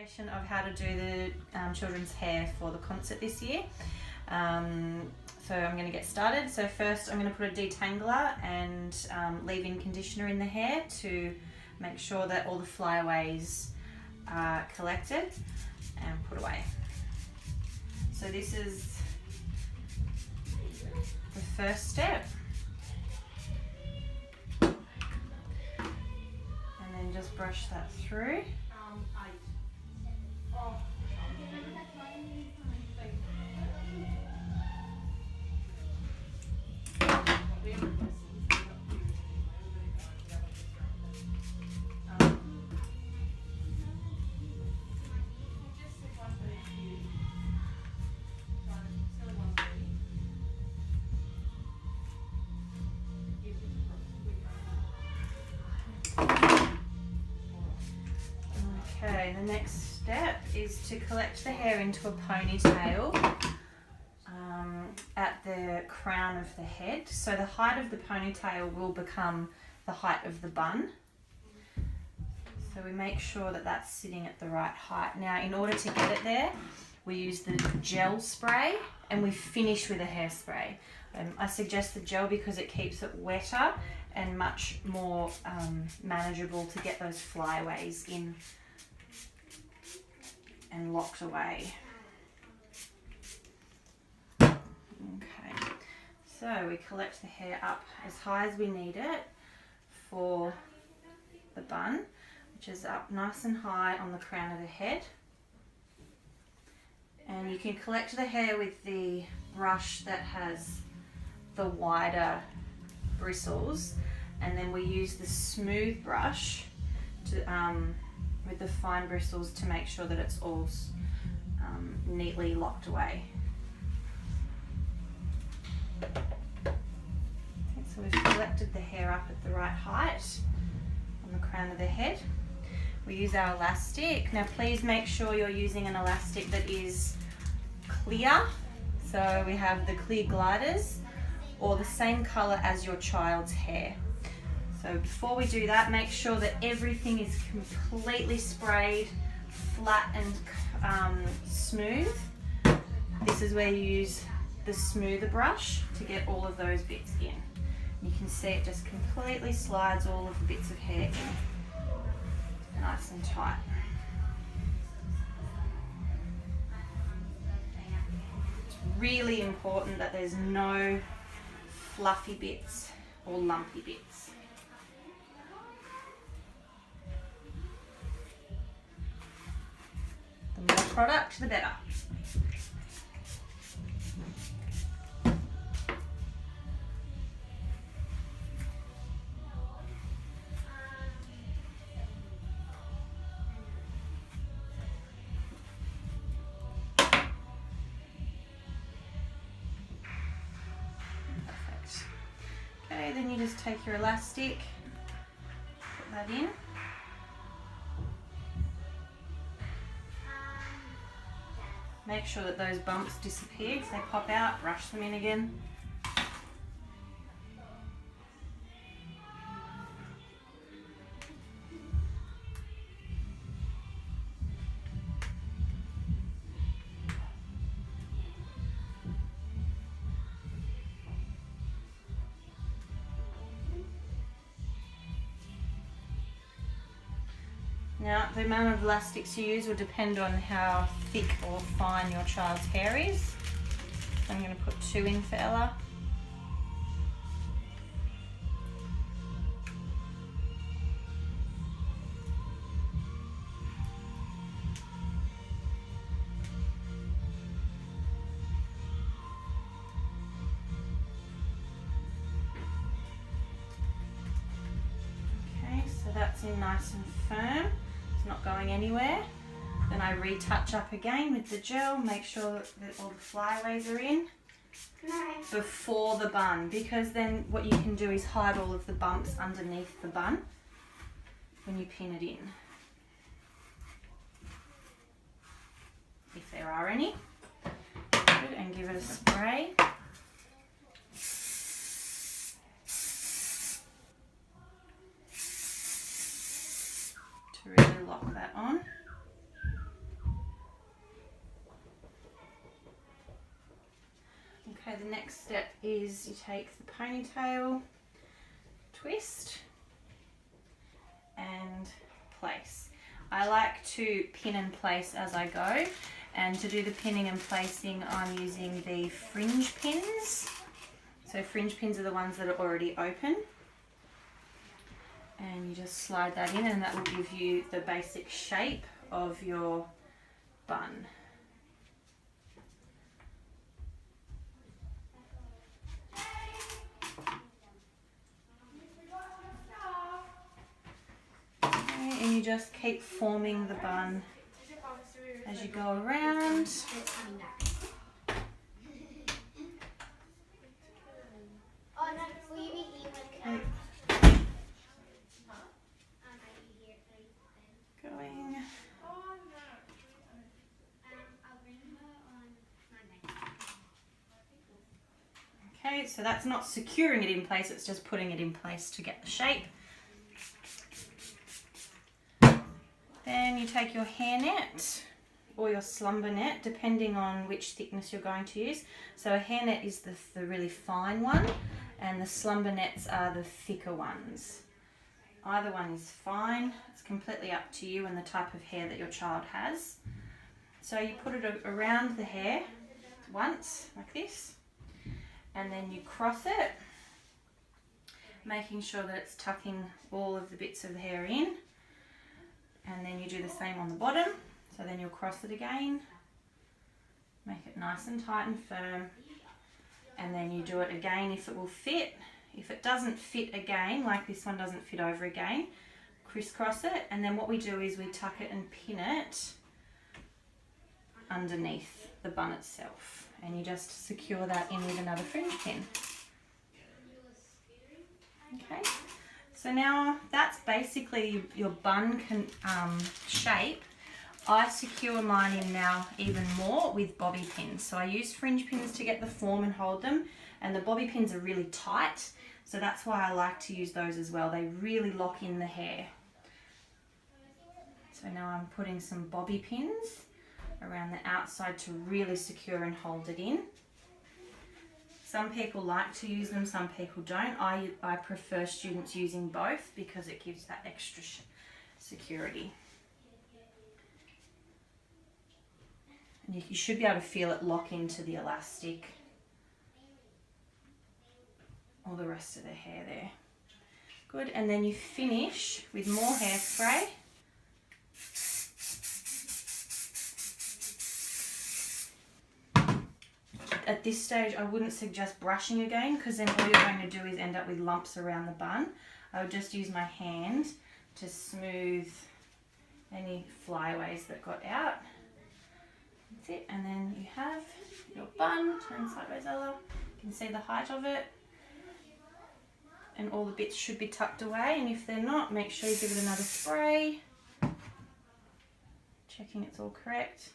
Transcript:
demonstration of how to do the children's hair for the concert this year. So I'm going to get started. So first I'm going to put a detangler and leave-in conditioner in the hair to make sure that all the flyaways are collected and put away. So this is the first step. And then just brush that through. Okay, the next step is to collect the hair into a ponytail at the crown of the head. So the height of the ponytail will become the height of the bun. So we make sure that that's sitting at the right height. Now, in order to get it there, we use the gel spray and we finish with a hairspray. I suggest the gel because it keeps it wetter and much more manageable to get those flyaways in and locked away. Okay, so we collect the hair up as high as we need it for the bun, which is up nice and high on the crown of the head. And you can collect the hair with the brush that has the wider bristles, and then we use the smooth brush to with the fine bristles to make sure that it's all neatly locked away. Okay, so we've collected the hair up at the right height on the crown of the head. We use our elastic. Now please make sure you're using an elastic that is clear. So we have the clear gliders or the same colour as your child's hair. So before we do that, make sure that everything is completely sprayed, flat and smooth. This is where you use the smoother brush to get all of those bits in. You can see it just completely slides all of the bits of hair in, nice and tight. It's really important that there's no fluffy bits or lumpy bits. The more product, the better. Perfect. Okay, then you just take your elastic, put that in. Make sure that those bumps disappear. If they pop out, brush them in again. Now, the amount of elastics you use will depend on how thick or fine your child's hair is. I'm going to put 2 in for Ella. Okay, so that's in nice and firm. Not going anywhere. Then I retouch up again with the gel, make sure that all the flyaways are in before the bun, because then what you can do is hide all of the bumps underneath the bun when you pin it in, if there are any. Good, and give it a spray. To really lock that on. the next step is you take the ponytail, twist and place. I like to pin and place as I go, and to do the pinning and placing I'm using the fringe pins. So fringe pins are the ones that are already open, and you just slide that in and that will give you the basic shape of your bun. Okay, and you just keep forming the bun as you go around. Okay. Going. Okay, so that's not securing it in place, it's just putting it in place to get the shape. Then you take your hairnet or your slumber net, depending on which thickness you're going to use. So a hairnet is the really fine one, and the slumber nets are the thicker ones. Either one is fine. It's completely up to you and the type of hair that your child has. So you put it around the hair once, like this, and then you cross it, making sure that it's tucking all of the bits of the hair in. And then you do the same on the bottom. So then you'll cross it again, make it nice and tight and firm, and then you do it again if it will fit. If it doesn't fit again, like this one doesn't fit over again, crisscross it, and then what we do is we tuck it and pin it underneath the bun itself, and you just secure that in with another fringe pin. Okay, so now that's basically your bun shape. I secure mine in now even more with bobby pins. So I use fringe pins to get the form and hold them, and the bobby pins are really tight, so that's why I like to use those as well. They really lock in the hair. So now I'm putting some bobby pins around the outside to really secure and hold it in. Some people like to use them, some people don't. I prefer students using both because it gives that extra security. And you should be able to feel it lock into the elastic or the rest of the hair there. Good, and then you finish with more hairspray. At this stage, I wouldn't suggest brushing again, because then all you're going to do is end up with lumps around the bun. I would just use my hand to smooth any flyaways that got out. That's it, and then you have your bun. Turn sideways, Ella. You can see the height of it. And all the bits should be tucked away, and if they're not, make sure you give it another spray. Checking it's all correct.